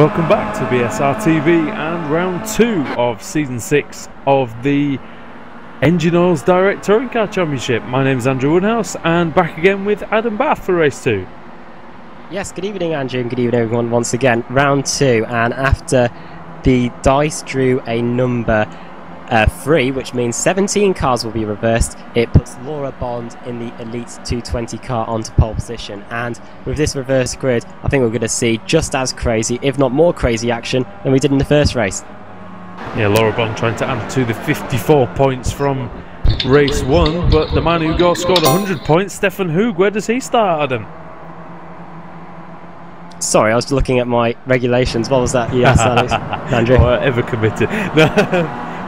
Welcome back to BSRTV and round 2 of season 6 of the Engine Oils Direct Touring Car Championship. My name is Andrew Woodhouse and back again with Adam Bath for race 2. Yes, good evening Andrew and good evening everyone once again. Round 2, and after the dice drew a number 3, which means 17 cars will be reversed, it puts Laura Bond in the Elite 220 car onto pole position. And with this reverse grid, I think we're going to see just as crazy, if not more crazy action than we did in the first race. Yeah, Laura Bond trying to add to the 54 points from race 1, but the man who scored 100 points, Stefan Hoog, where does he start, Adam? Sorry, I was looking at my regulations. What was that? Yes, Alex. Andrew. Oh, ever committed.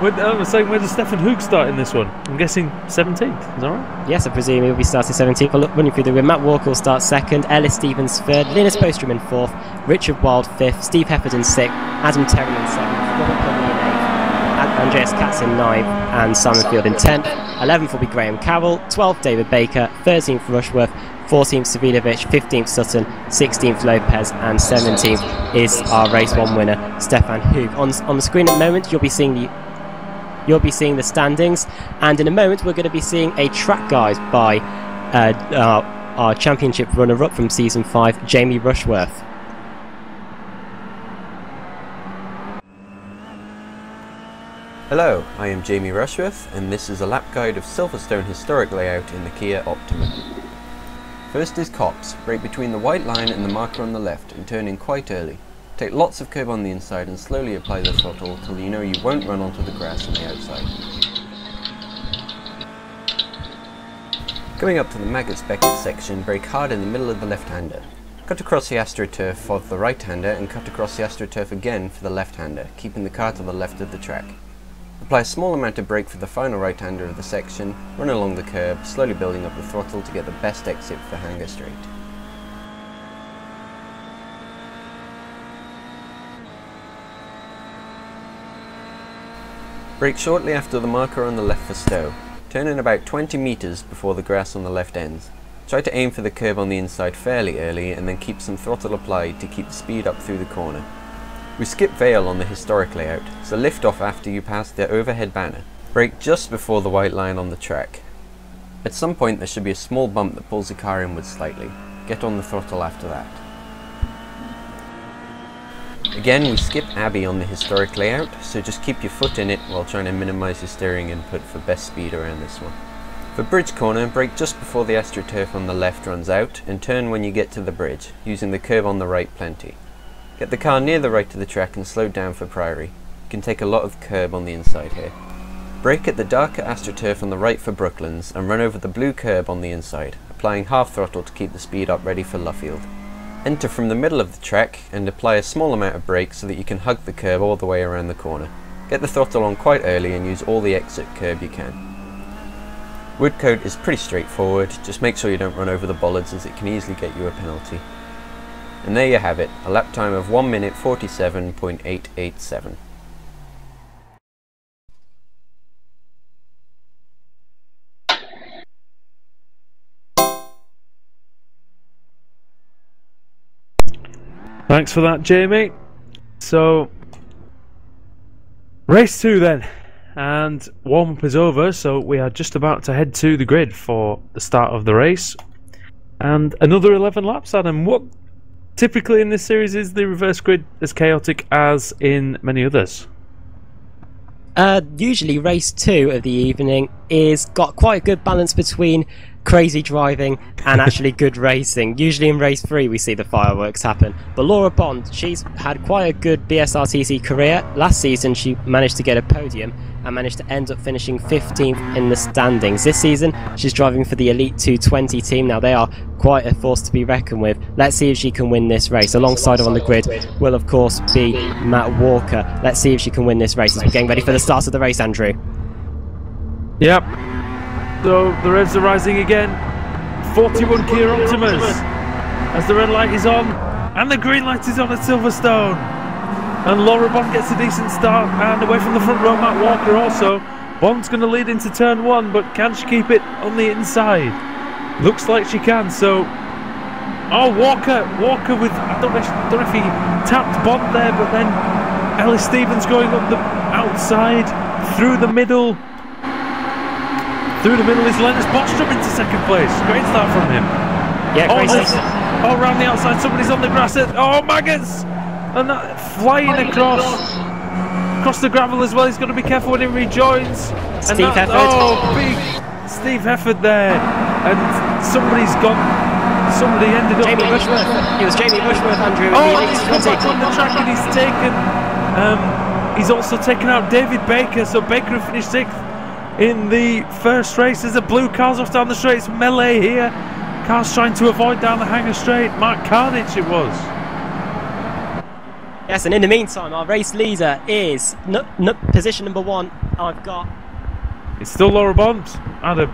I was saying, where does Stefan Hoog start in this one? I'm guessing 17th, is that right? Yes, I presume he'll be starting 17th. I'll running through the grid. Matt Walker will start 2nd, Ellis Stevens 3rd, Linus Bostrom in 4th, Richard Wild 5th, Steve Hefford in 6th, Adam Terry in 7th, Robert Plumley in 8th, Andreas Katz in 9th, and Simon Field in 10th. 11th will be Graham Carroll, 12th David Baker, 13th Rushworth, 14th Savilovic, 15th Sutton, 16th Lopez, and 17th is our race 1 winner, Stefan Hoog. On the screen at the moment, you'll be seeing the standings, and in a moment we're going to be seeing a track guide by our championship runner-up from season 5, Jamie Rushworth. Hello, I am Jamie Rushworth, and this is a lap guide of Silverstone historic layout in the Kia Optima. First is Cops. Brake between the white line and the marker on the left and turn in quite early. Take lots of curb on the inside and slowly apply the throttle till you know you won't run onto the grass on the outside. Coming up to the Maggots-Beckett section, brake hard in the middle of the left-hander. Cut across the AstroTurf for the right-hander and cut across the AstroTurf again for the left-hander, keeping the car to the left of the track. Apply a small amount of brake for the final right-hander of the section, run along the curb, slowly building up the throttle to get the best exit for Hanger Straight. Brake shortly after the marker on the left for Stowe. Turn in about 20 metres before the grass on the left ends. Try to aim for the curb on the inside fairly early and then keep some throttle applied to keep the speed up through the corner. We skip Vale on the historic layout, so lift off after you pass the overhead banner. Brake just before the white line on the track. At some point there should be a small bump that pulls the car inwards slightly. Get on the throttle after that. Again, we skip Abbey on the historic layout, so just keep your foot in it while trying to minimise your steering input for best speed around this one. For Bridge Corner, brake just before the AstroTurf on the left runs out and turn when you get to the bridge, using the curb on the right plenty. Get the car near the right of the track and slow down for Priory. You can take a lot of curb on the inside here. Brake at the darker AstroTurf on the right for Brooklands and run over the blue curb on the inside, applying half throttle to keep the speed up ready for Luffield. Enter from the middle of the track and apply a small amount of brake so that you can hug the curb all the way around the corner. Get the throttle on quite early and use all the exit curb you can. Woodcote is pretty straightforward, just make sure you don't run over the bollards as it can easily get you a penalty. And there you have it, a lap time of 1 minute 47.887. Thanks for that, Jamie. So, race 2 then, and warm-up is over, so we are just about to head to the grid for the start of the race. And another 11 laps, Adam. What typically in this series is the reverse grid as chaotic as in many others? Usually race 2 of the evening is got quite a good balance between crazy driving and actually good racing. Usually in race 3 we see the fireworks happen, but Laura Bond, she's had quite a good BSRTC career. Last season she managed to get a podium and managed to end up finishing 15th in the standings. This season she's driving for the Elite 220 team. Now they are quite a force to be reckoned with. Let's see if she can win this race. Alongside her on the grid will of course be Matt Walker. Let's see if she can win this race as we're getting ready for the start of the race, Andrew. Yep. So the revs are rising again. 41 Kia Optimas as the red light is on and the green light is on at Silverstone. And Laura Bond gets a decent start, and away from the front row Matt Walker also. Bond's going to lead into turn 1, but can she keep it on the inside? Looks like she can, so Oh, Walker with, I don't know if he tapped Bond there, but then Ellis Stevens going up the outside, through the middle. Through the middle is Linus Bostrom into second place. Great start from him. Yeah, great start. Oh, around the outside, somebody's on the grass. Oh, Maggots! And that flying across the gravel as well. He's got to be careful when he rejoins. Steve Hefford. Oh, big Steve Hefford there. And somebody ended up... Jamie Bushworth. It was Jamie Bushworth, Andrew. He's come back on the track and he's taken... he's also taken out David Baker. So Baker had finished 6th in the first race. There's a blue cars off down the straight. It's melee here. Cars trying to avoid down the hanger straight. Mark Carnage it was. Yes, and in the meantime, our race leader is position number 1. I've got... It's still Laura Bond, Adam.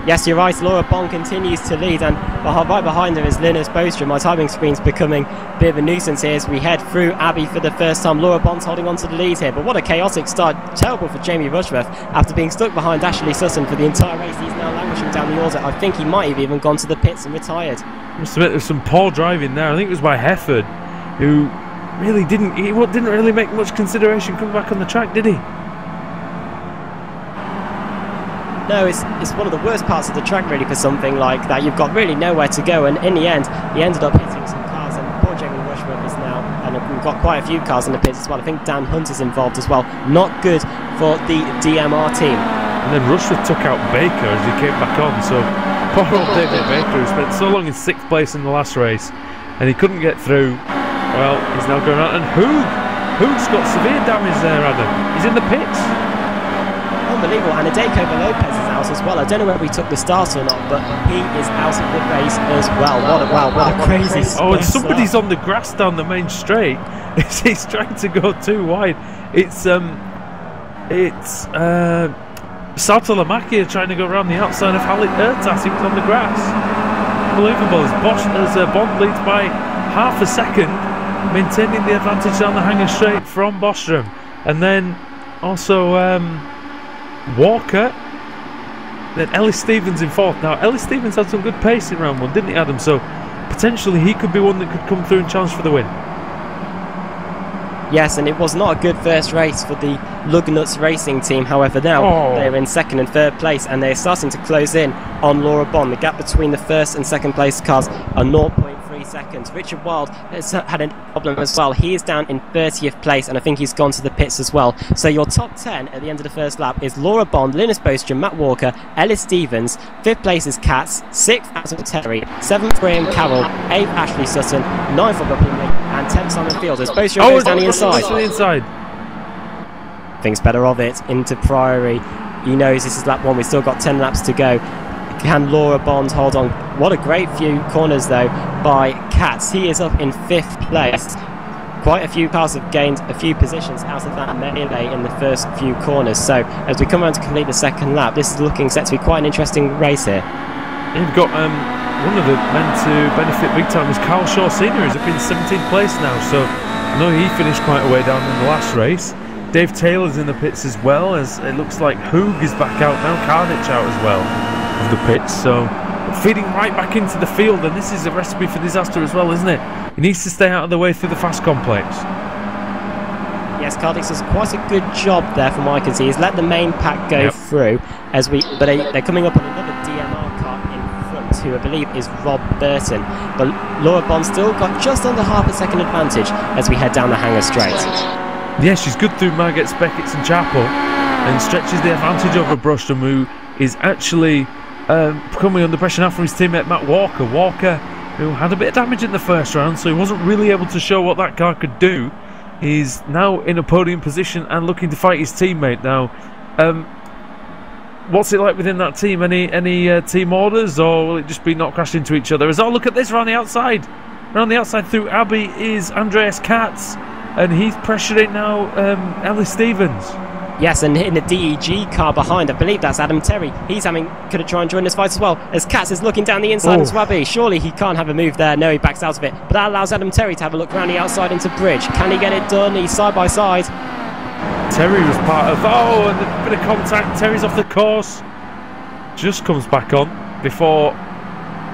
Yes, you're right, Laura Bond continues to lead, and right behind her is Linus Bostrom. My timing screen's becoming a bit of a nuisance here as we head through Abbey for the first time. Laura Bond's holding on to the lead here, but what a chaotic start. Terrible for Jamie Rushworth. After being stuck behind Ashley Sutton for the entire race, he's now languishing down the order. I think he might have even gone to the pits and retired. Must admit there's some poor driving there. I think it was by Hefford, who really didn't really make much consideration coming back on the track, did he? No, it's one of the worst parts of the track really for something like that. You've got really nowhere to go, and in the end he ended up hitting some cars, and poor Jamie Rushworth is now, and we've got quite a few cars in the pits as well. I think Dan Hunt is involved as well. Not good for the DMR team. And then Rushworth took out Baker as he came back on, so poor old David Baker, who spent so long in 6th place in the last race and he couldn't get through. Well, he's now going out, and Hoog's got severe damage there, Adam. He's in the pits. Unbelievable, and Adeko Lopez is out as well. I don't know whether he took the start or not, but he is out of the race as well. What a crazy start. Oh, and somebody's on the grass down the main straight. He's trying to go too wide. It's Saltalamacchia trying to go around the outside of Halit Ertas. He was on the grass. Unbelievable. As Bond leads by half a second, maintaining the advantage down the hanger straight from Bostrom. And then also Walker, then Ellis Stevens in 4th. Now Ellis Stevens had some good pace in round 1, didn't he, Adam? So potentially he could be one that could come through and challenge for the win. Yes, and it was not a good first race for the Lugnuts racing team. However, now they're in 2nd and 3rd place, and they're starting to close in on Laura Bond. The gap between the 1st and 2nd place cars are 0.3 seconds. Richard Wild has had a problem as well. He is down in 30th place, and I think he's gone to the pits as well. So your top 10 at the end of the first lap is Laura Bond, Linus Bostrom, Matt Walker, Ellis Stevens. 5th place is Katz, 6th Adam Terry, 7th Graham Carroll, 8th Ashley Sutton, 9th Robert Plumley, and 10th Simon Fields. Bostrom goes down the inside. Thinks better of it into Priory. He knows this is lap 1. We've still got 10 laps to go. Can Laura Bond hold on? What a great few corners though by Katz. He is up in 5th place. Quite a few cars have gained a few positions out of that melee in the first few corners. So as we come around to complete the 2nd lap, this is looking set to be quite an interesting race here. You've got one of the men to benefit big time is Carl Shaw Senior, who's up in 17th place now. So I know he finished quite a way down in the last race. Dave Taylor's in the pits as well, as it looks like Hoog is back out now, Carnage out as well of the pits. So feeding right back into the field, and this is a recipe for disaster as well, isn't it? He needs to stay out of the way through the fast complex. Yes, Cardiff does quite a good job there from what I can see. He's let the main pack go through, but they're coming up on another DMR car in front, who I believe is Rob Burton. But Laura Bond still got just under half a second advantage as we head down the hanger straight. Yeah, she's good through Margaret, Beckett's and Chapel, and stretches the advantage over Bruston, who is actually coming under pressure now from his teammate Matt Walker. Walker, who had a bit of damage in the first round, so he wasn't really able to show what that car could do. He's now in a podium position and looking to fight his teammate now. What's it like within that team? Any team orders, or will it just be not crashed into each other? As oh, look at this, around the outside. Around the outside through Abbey is Andreas Katz, and he's pressuring now Ellis Stevens. Yes, and in the DEG car behind, I believe that's Adam Terry. He's could have tried and join this fight as well, as Katz is looking down the inside into Abbey. Surely he can't have a move there. No, he backs out of it. But that allows Adam Terry to have a look around the outside into Bridge. Can he get it done? He's side by side. Terry was part of... Oh, and a bit of contact. Terry's off the course. Just comes back on before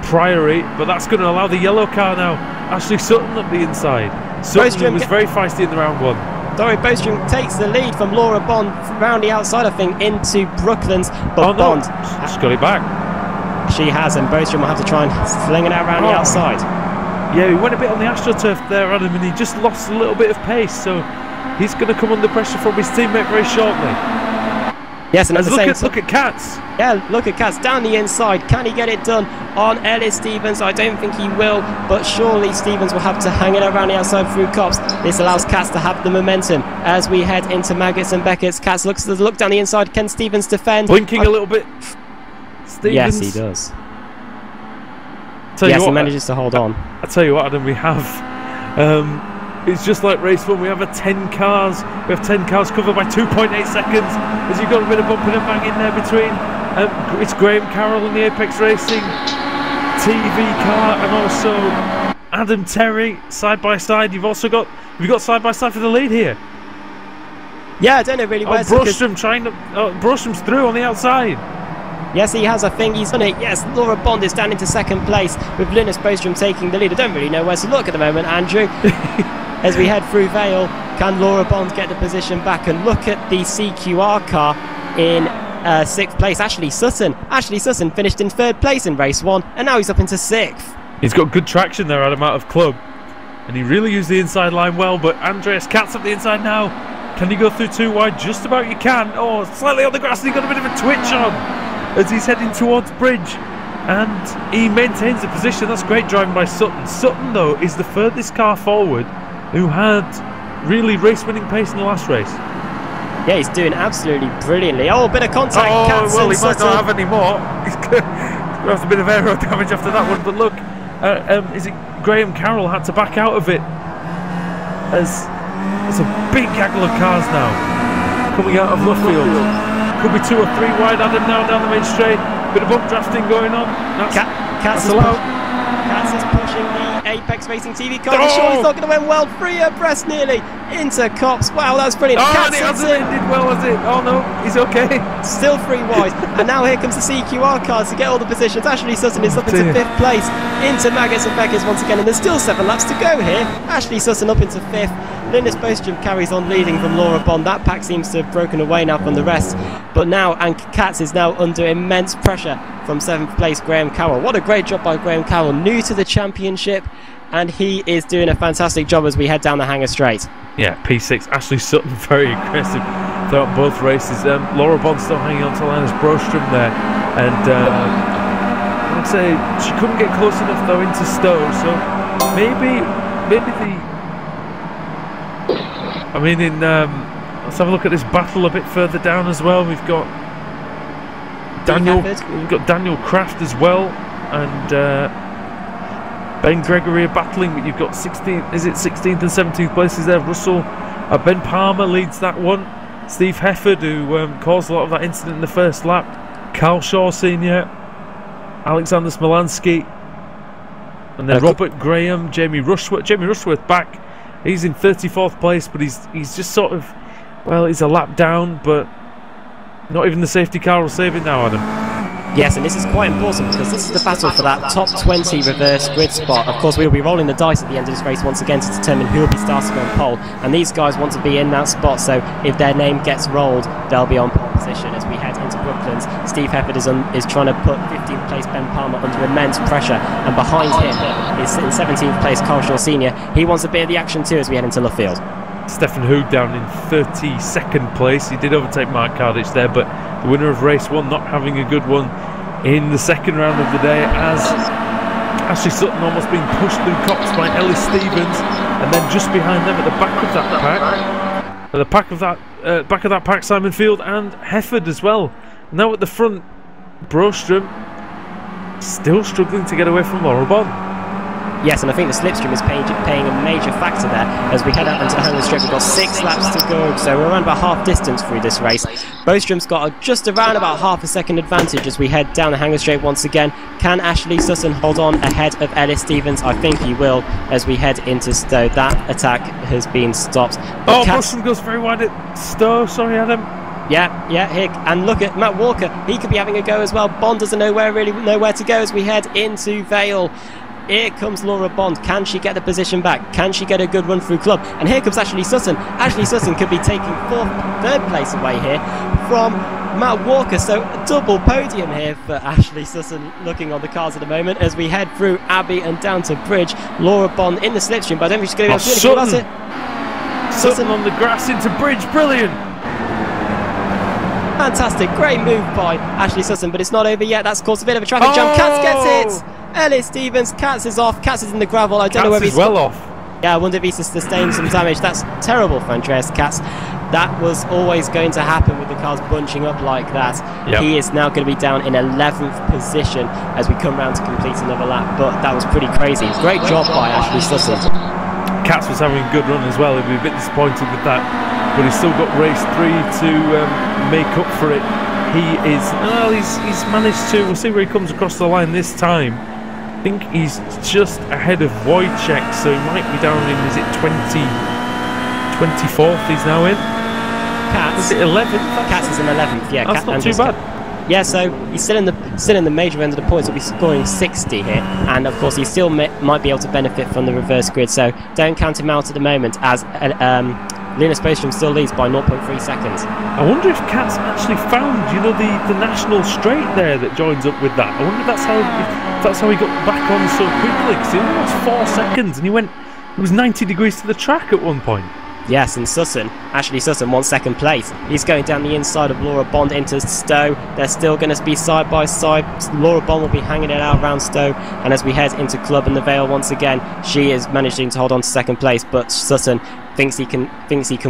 Priory, but that's going to allow the yellow car now. Ashley Sutton up the inside. Sutton was very feisty in the round one. Dory Bostrom takes the lead from Laura Bond round the outside, I think, into Brooklands. But Bond, she's got it back. She has, and Bostrom will have to try and sling it out around the outside. Yeah, he went a bit on the AstroTurf there, Adam, and he just lost a little bit of pace, so he's going to come under pressure from his teammate very shortly. Yes, and look at Katz. Yeah, look at Katz down the inside. Can he get it done on Ellis Stevens? I don't think he will, but surely Stevens will have to hang it around the outside through Copse. This allows Katz to have the momentum as we head into Maggots and Beckett's. Katz looks to look down the inside. Can Stevens defend? Blinking a little bit. Stevens. Yes, he does. Yes, he manages to hold on. I tell you what, Adam, we have. It's just like race 1. We have 10 cars. We have 10 cars covered by 2.8 seconds. As you've got a bit of bumping and banging there between. It's Graham Carroll in the Apex Racing TV car, and also Adam Terry side by side. You've got side by side for the lead here. Yeah, I don't know really where. Brostrom Brostrom's through on the outside. Yes, he has. I think he's done it. Yes, Laura Bond is down into second place with Linus Bostrom taking the lead. I don't really know where to look at the moment, Andrew. As we head through Vale, can Laura Bond get the position back? And look at the CQR car in 6th place. Ashley Sutton finished in 3rd place in race 1, and now he's up into 6th. He's got good traction there, Adam, out of club, and he really used the inside line well. But Andreas Katz up the inside now. Can he go through 2 wide? Just about you can. Oh, slightly on the grass, and he got a bit of a twitch on as he's heading towards Bridge, and he maintains the position. That's great driving by Sutton. Sutton, though, is the furthest car forward who had really race-winning pace in the last race. Yeah, he's doing absolutely brilliantly. Oh, a bit of contact. Oh, well, he might not have any more. He's going to have a bit of aero damage after that one. But look, is it Graham Carroll had to back out of it? As there's a big gaggle of cars now coming out of Luffield. Could be 2 or 3 wide, Adam, now down the main straight. Bit of updrafting going on. That's allowed. Katz is pushing the Apex Racing TV car. Oh! Sure, he's not going to win well. Free press nearly into Copse. Wow, that was brilliant. Oh, and it hasn't ended well, has it? Oh no, he's okay. Still 3 wide. And now here comes the CQR cars to get all the positions. Ashley Sutton is up into 5th place, into Maggots and Beckers once again, and there's still 7 laps to go here. Ashley Sutton up into 5th. Linus Bostrom carries on leading from Laura Bond. That pack seems to have broken away now from the rest. But now, and Katz is now under immense pressure from 7th place, Graham Carroll. What a great job by Graham Carroll, new to the championship, and he is doing a fantastic job as we head down the Hanger Straight. Yeah, P6, Ashley Sutton very aggressive throughout both races. Laura Bond still hanging on to Linus Bostrom there, and I'd say she couldn't get close enough though into Stowe, so maybe the... I mean, let's have a look at this battle a bit further down as well. We've got Daniel Kraft as well, and Ben Gregory are battling, but you've got 16th and 17th places there. Russell, Ben Palmer leads that one. Steve Hefford, who caused a lot of that incident in the first lap. Carl Shaw Senior, Alexander Smolansky, and then Robert Graham, Jamie Rushworth back. He's in 34th place, but he's just sort of, well, he's a lap down, but not even the safety car will save it now, Adam. Yes, and this is quite important because this is the battle for that top 20 reverse grid spot. Of course, we will be rolling the dice at the end of this race once again to determine who will be starting on pole, and these guys want to be in that spot, so if their name gets rolled, they'll be on pole position as we head into Brooklands. Steve Hefford is trying to put 15th place Ben Palmer under immense pressure, and behind him is in 17th place Carl Shaw Senior. He wants a bit of the action too as we head into Luffield. Stefan Hoog down in 32nd place. He did overtake Mark Cardich there, but the winner of race 1 not having a good one in the second round of the day, as Ashley Sutton almost being pushed through Copse by Ellis Stevens, and then just behind them at the back of that pack, back of that pack, Simon Field and Hefford as well. Now at the front, Brostrom still struggling to get away from Laura Bond. Yes, and I think the slipstream is paying a major factor there as we head out into the Hanger Straight. We've got 6 laps to go, so we're around about half distance through this race. Bostrom's got just around about half a second advantage as we head down the Hanger Straight once again. Can Ashley Sutton hold on ahead of Ellis Stevens? I think he will as we head into Stowe. That attack has been stopped. But Brostrom goes very wide at Stowe. Sorry, Adam. Yeah, here, and look at Matt Walker. He could be having a go as well. Bond doesn't really know where to go as we head into Vale. Here comes Laura Bond. Can she get the position back? Can she get a good run through club? And here comes Ashley Sutton. Ashley Sutton could be taking third place away here from Matt Walker. So a double podium here for Ashley Sutton looking on the cards at the moment as we head through Abbey and down to Bridge. Laura Bond in the slipstream, but I don't think she's going to be able to do anything about it. Sutton on the grass into Bridge. Brilliant. Fantastic, great move by Ashley Sutton, but it's not over yet. That's caused a bit of a traffic jam. Katz gets it! Ellis Stevens, Katz is off. Katz is in the gravel. I don't know whether he's well off. Yeah, I wonder if he's sustained some damage. That's terrible for Andreas Katz. That was always going to happen with the cars bunching up like that. Yep. He is now going to be down in 11th position as we come round to complete another lap, but that was pretty crazy. Great job by Ashley Sutton. Katz was having a good run as well. He'd be a bit disappointed with that, but he's still got race 3 to make up for it. He's managed to. We'll see where he comes across the line this time. I think he's just ahead of Wojciech, so he might be down in, is it 24th he's now in? Katz. Is it 11th? Katz is in 11th, yeah. That's not too bad. Yeah, so he's still in the major end of the points. He'll be scoring 60 here, and of course he still might be able to benefit from the reverse grid. So don't count him out at the moment, as Linus Bostrom still leads by 0.3 seconds. I wonder if Katz actually found, the national straight there that joins up with that. I wonder if that's how he got back on so quickly, because he only lost 4 seconds, and he was 90 degrees to the track at one point. Yes, and Ashley Sutton wants second place. He's going down the inside of Laura Bond into Stowe. They're still going to be side by side. Laura Bond will be hanging it out around Stowe. And as we head into Club and the Vale once again, she is managing to hold on to second place. But Sutton thinks he can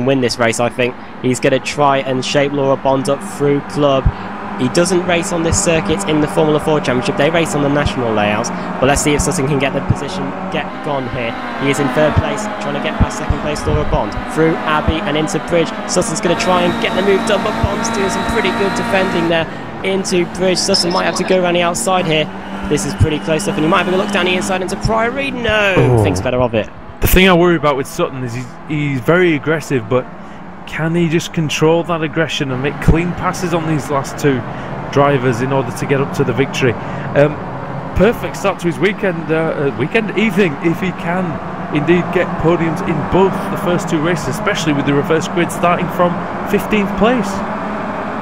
win this race. I think he's going to try and shape Laura Bond up through Club. He doesn't race on this circuit in the Formula 4 Championship. They race on the national layouts. But let's see if Sutton can get the position gone here. He is in third place, trying to get past second place Laura Bond. Through Abbey and into Bridge. Sutton's going to try and get the move done, but Bond's doing some pretty good defending there into Bridge. Sutton might have to go around the outside here. This is pretty close stuff, and he might have a look down the inside into Priory. No! Thinks better of it. The thing I worry about with Sutton is he's very aggressive, but can he just control that aggression and make clean passes on these last two drivers in order to get up to the victory? Perfect start to his weekend evening if he can indeed get podiums in both the first two races, especially with the reverse grid starting from 15th place.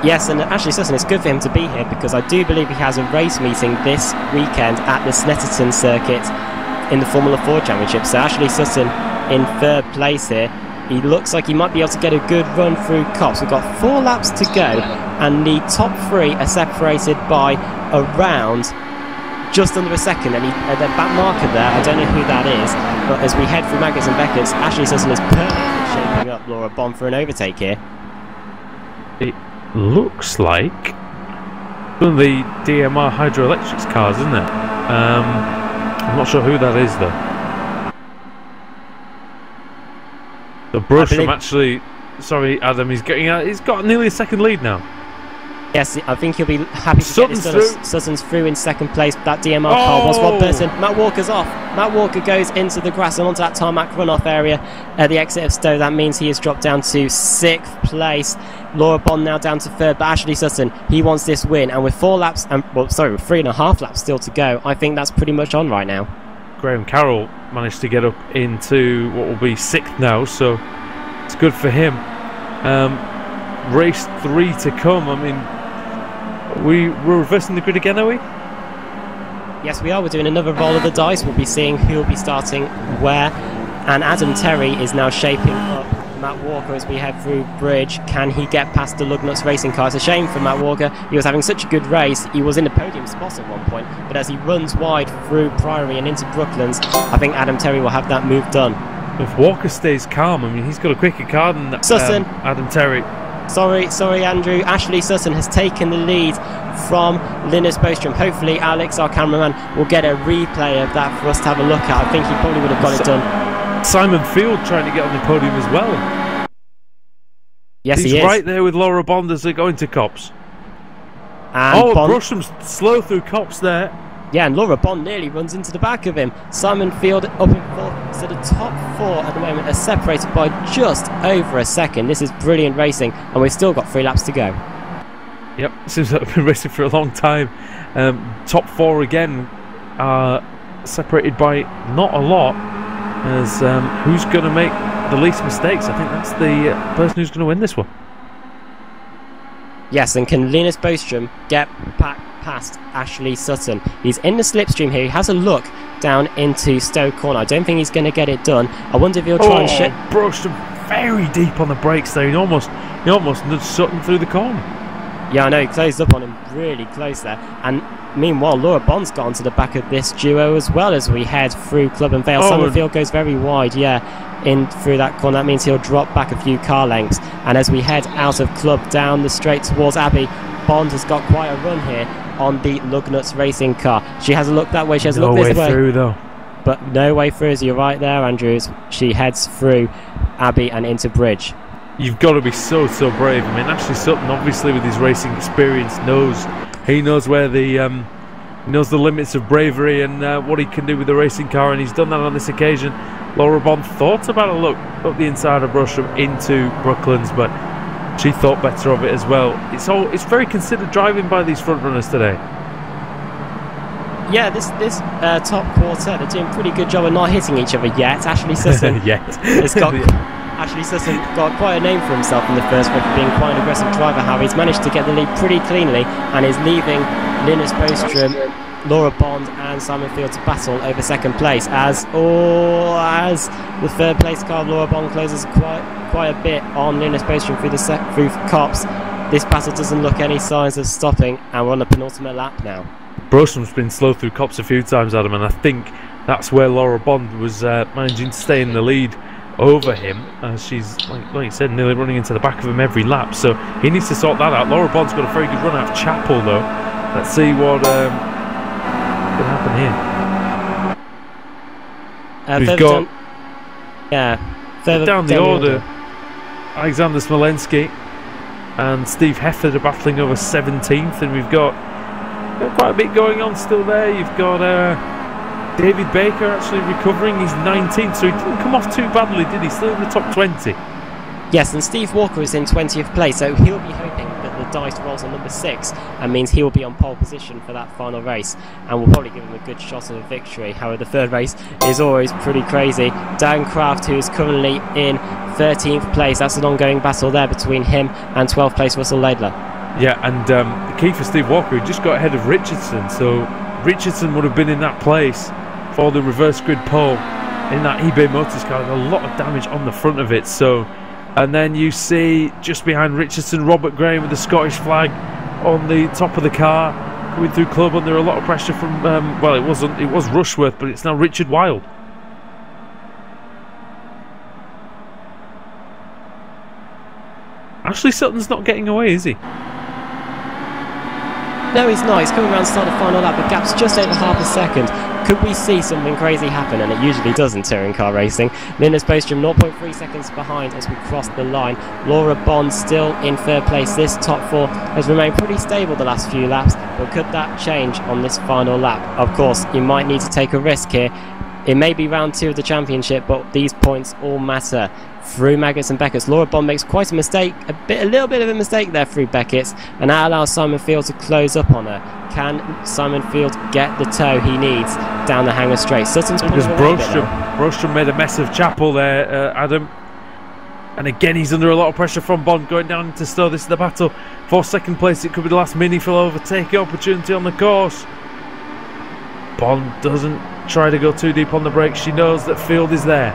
Yes, and Ashley Sutton, it's good for him to be here because I do believe he has a race meeting this weekend at the Snetterton circuit in the Formula 4 Championship. So Ashley Sutton in third place here. He looks like he might be able to get a good run through Copse. We've got 4 laps to go, and the top 3 are separated by around just under a second. And the back marker there, I don't know who that is, but as we head through Maggotts and Beckett's, Ashley Sutton is perfectly shaping up Laura Bond for an overtake here. It looks like one of the DMR Hydroelectrics cars, isn't it? I'm not sure who that is though. The Brosham actually, sorry Adam, he's got nearly a second lead now. Yes, I think he'll be happy to get this done. Sutton's through in second place. That DMR car was Rob Burton. Matt Walker's off. Matt Walker goes into the grass and onto that tarmac runoff area at the exit of Stowe. That means he has dropped down to 6th place. Laura Bond now down to 3rd, but Ashley Sutton, he wants this with 3.5 laps still to go. I think that's pretty much on right now. Graham Carroll managed to get up into what will be 6th now, so it's good for him. Race 3 to come. I mean, we're reversing the grid again, are we? Yes, we are. We're doing another roll of the dice. We'll be seeing who will be starting where. And Adam Terry is now shaping up Matt Walker as we head through Bridge. Can he get past the Lugnuts racing car? It's a shame for Matt Walker. He was having such a good race. He was in the podium spot at one point, but as he runs wide through Priory and into Brooklands, I think Adam Terry will have that move done. If Walker stays calm, I mean, he's got a quicker car than Sutton. Adam Terry. Sorry, Andrew. Ashley Sutton has taken the lead from Linus Bostrom. Hopefully, Alex, our cameraman, will get a replay of that for us to have a look at. I think he probably would have got it done. Simon Field trying to get on the podium as well. Yes, he's he is. right there with Laura Bond as they go into Copse. And Brusham's slow through Copse there. Yeah, and Laura Bond nearly runs into the back of him. Simon Field up in fourth. So the top 4 at the moment are separated by just over a second. This is brilliant racing, and we've still got 3 laps to go. Yep, seems like we've been racing for a long time. Top 4 again are separated by not a lot. As who's going to make the least mistakes? I think that's the person who's going to win this one. Yes, and can Linus Bostrom get past Ashley Sutton? He's in the slipstream here. He has a look down into Stowe Corner. I don't think he's going to get it done. I wonder if he'll try and shit. Bostrom very deep on the brakes there. He almost nudged Sutton through the corner. Yeah, I know, he closed up on him really close there. And meanwhile, Laura Bond's gone to the back of this duo as well as we head through Club and Vale. Simon Field goes very wide, in through that corner. That means he'll drop back a few car lengths. And as we head out of Club down the straight towards Abbey, Bond has got quite a run here on the Lugnuts racing car. She has a look that way, she has a look this way. No way through though. But no way through, as you're right there, Andrews. She heads through Abbey and into Bridge. You've got to be so brave. I mean, Ashley Sutton, obviously with his racing experience, knows where the knows the limits of bravery and what he can do with the racing car, and he's done that on this occasion. Laura Bond thought about a look up the inside of Bostrom into Brooklands, but she thought better of it as well. It's very considered driving by these front runners today. Yeah, this top quarter, they're doing a pretty good job of not hitting each other yet. Ashley Sutton has got Ashley Sutton got quite a name for himself in the first one for being quite an aggressive driver. How he's managed to get the lead pretty cleanly and is leaving Linus Bostrom, Laura Bond and Simon Field to battle over second place as the third place car of Laura Bond closes quite a bit on Linus Bostrom through Cops. This battle doesn't look any signs of stopping, and we're on the penultimate lap now. Brostrom's been slow through Cops a few times, Adam, and I think that's where Laura Bond was managing to stay in the lead over him, as she's like you said, nearly running into the back of him every lap, so he needs to sort that out. Laura Bond's got a very good run out of Chapel though. Let's see what can happen here. We've got further down the order, Alexander Smolensky and Steve Hefford are battling over 17th, and we've got quite a bit going on still there. You've got David Baker actually recovering. He's 19th, so he didn't come off too badly, did he? Still in the top 20. Yes, and Steve Walker is in 20th place, so he'll be hoping that the dice rolls on number 6 and means he'll be on pole position for that final race, and we'll probably give him a good shot at a victory. However, the third race is always pretty crazy. Dan Kraft, who is currently in 13th place, that's an ongoing battle there between him and 12th place Russell Laidler. Yeah, and the key for Steve Walker, he just got ahead of Richardson, so Richardson would have been in that place for the reverse grid pole in that eBay Motors car with a lot of damage on the front of it. So, and then you see just behind Richardson, Robert Graham with the Scottish flag on the top of the car coming through Club under a lot of pressure from well, it was Rushworth, but it's now Richard Wilde. Ashley Sutton's not getting away, is he? No, he's not. He's coming around to start the final lap. The gap's just over half a second. Could we see something crazy happen? And it usually does in touring car racing. Linus Bostrom 0.3 seconds behind as we cross the line. Laura Bond still in third place. This top 4 has remained pretty stable the last few laps, but could that change on this final lap? Of course, you might need to take a risk here. It may be round 2 of the championship, but these points all matter. Through Maggots and Beckett's, Laura Bond makes quite a mistake, a little bit of a mistake there through Beckett's, and that allows Simon Field to close up on her. Can Simon Field get the tow he needs down the Hanger Straight? Sutton's because Bostrom made a mess of Chapel there, Adam, and again he's under a lot of pressure from Bond going down into Stowe. This is the battle for second place. It could be the last meaningful overtaking opportunity on the course. Bond doesn't try to go too deep on the brakes. She knows that Field is there.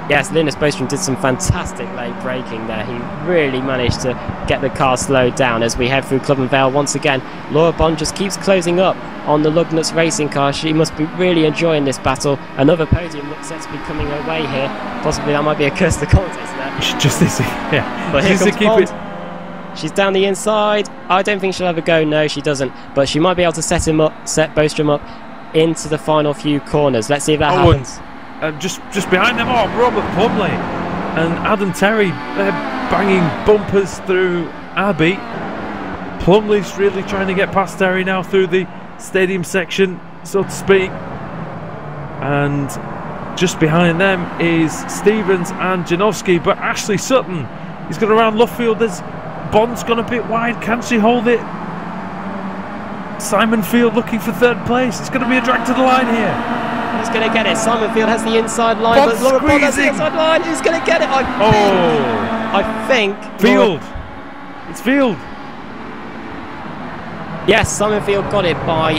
Yes, Linus Bostrom did some fantastic late braking there. He really managed to get the car slowed down as we head through Club and Vale once again. Laura Bond just keeps closing up on the Lugnuts racing car. She must be really enjoying this battle. Another podium looks set to be coming her way here. Possibly that might be a curse to the commentator there. She just is, yeah. But here comes Bond. She's down the inside. I don't think she'll ever go. No, she doesn't. But she might be able to set Bostrom up into the final few corners. Let's see if that happens. Just behind them are Robert Plumley and Adam Terry. They're banging bumpers through Abbey. Plumley's really trying to get past Terry now through the stadium section, so to speak. And just behind them is Stevens and Janowski, but Ashley Sutton, he's gone around Luffield. There's Bond's gone a bit wide. Can she hold it? Simon Field looking for third place. It's going to be a drag to the line here. Who's going to get it? Simon Field has the inside line, Bond's but Laura Bond has the squeezing. inside line. Who's going to get it? I think Field. It's Field. Yes, Simon Field got it by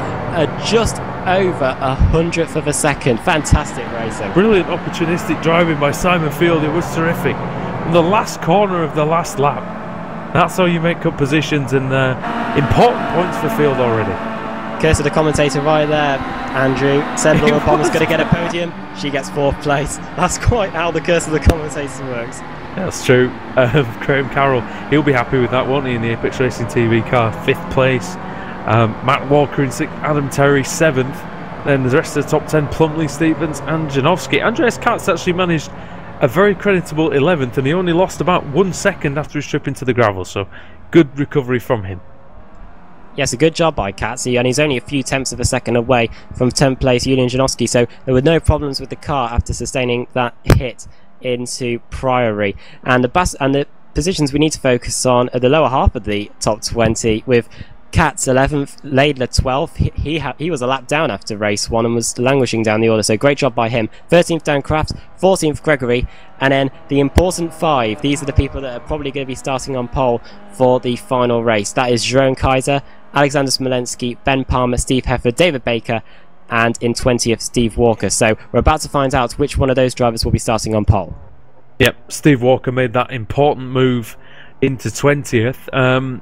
just over 100th of a second. Fantastic racing. Brilliant opportunistic driving by Simon Field. It was terrific. In the last corner of the last lap. That's how you make up positions, and important points for Field already. Curse of the commentator right there, Andrew. Said Laura Bond was going to get a podium. She gets 4th place. That's quite how the curse of the commentator works. That's true. Graham Carroll, he'll be happy with that, won't he, in the Apex Racing TV car. 5th place. Matt Walker in 6th, Adam Terry 7th. Then the rest of the top 10, Plumley, Stevens and Janowski. Andreas Katz actually managed a very creditable 11th, and he only lost about 1 second after his trip into the gravel, so good recovery from him. Yes, a good job by Katzy, and he's only a few tenths of a second away from 10th place Julian Janowski, so there were no problems with the car after sustaining that hit into Priory. And the positions we need to focus on are the lower half of the top 20, with Katz 11th, Laidler 12th. He was a lap down after race 1 and was languishing down the order, so great job by him. 13th Dan Kraft, 14th Gregory, and then the important 5. These are the people that are probably going to be starting on pole for the final race. That is Jerome Kaiser, Alexander Smolensky, Ben Palmer, Steve Heffer, David Baker, and in 20th Steve Walker. So we're about to find out which one of those drivers will be starting on pole. Yep, Steve Walker made that important move into 20th.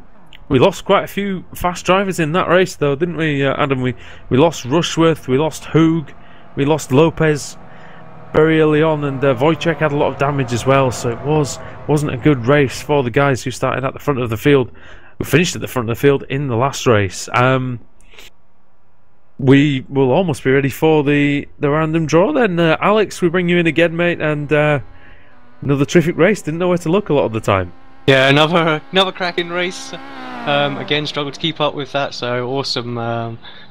We lost quite a few fast drivers in that race, though, didn't we, Adam? We lost Rushworth, we lost Hoog, we lost Lopez very early on, and Wojciech had a lot of damage as well, so it wasn't a good race for the guys who started at the front of the field, who finished at the front of the field in the last race. We will almost be ready for the random draw then. Alex, we bring you in again, mate, and another terrific race. Didn't know where to look a lot of the time. Yeah, another cracking race. Again, struggled to keep up with that, so awesome.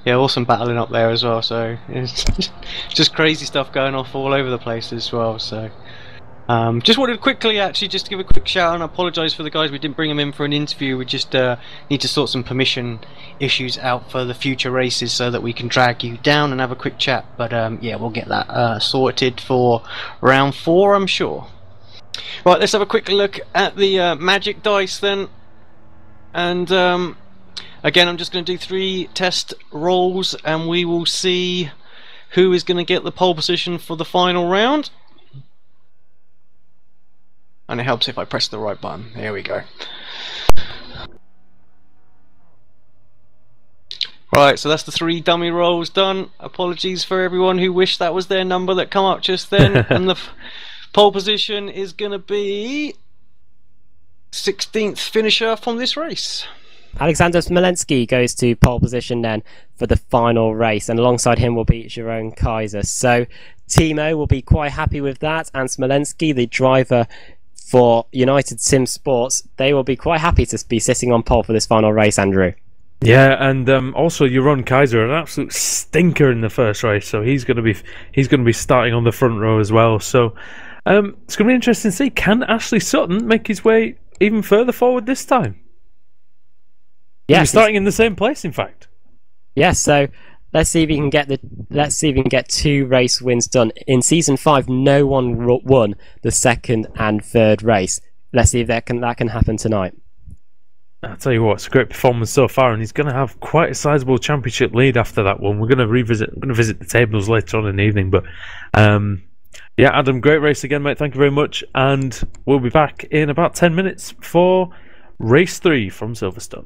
Awesome battling up there as well. So it's just crazy stuff going off all over the place as well. So just wanted to quickly, actually, just to give a quick shout out and apologise for the guys. We didn't bring them in for an interview. We just need to sort some permission issues out for the future races so that we can drag you down and have a quick chat. But yeah, we'll get that sorted for round 4, I'm sure. Right, let's have a quick look at the magic dice then. And again, I'm just going to do 3 test rolls, and we will see who is going to get the pole position for the final round. And it helps if I press the right button. There we go. Right, so that's the 3 dummy rolls done. Apologies for everyone who wished that was their number that come up just then. And the pole position is going to be 16th finisher from this race. Alexander Smolensky goes to pole position then for the final race, and alongside him will be Jerome Kaiser. So Timo will be quite happy with that, and Smolensky, the driver for United Sim Sports, they will be quite happy to be sitting on pole for this final race, Andrew. Yeah, and also Jeroen Kaiser, an absolute stinker in the first race, so he's going to be starting on the front row as well. So it's going to be interesting to see, can Ashley Sutton make his way even further forward this time? Yes, he's starting in the same place, in fact. Yes, so let's see if he can get 2 race wins done. In season 5, no one won the 2nd and 3rd race. Let's see if that can happen tonight. I'll tell you what, it's a great performance so far, and he's going to have quite a sizable championship lead after that one. I'm going to visit the tables later on in the evening, but yeah, Adam, great race again, mate. Thank you very much, and we'll be back in about 10 minutes for race 3 from Silverstone.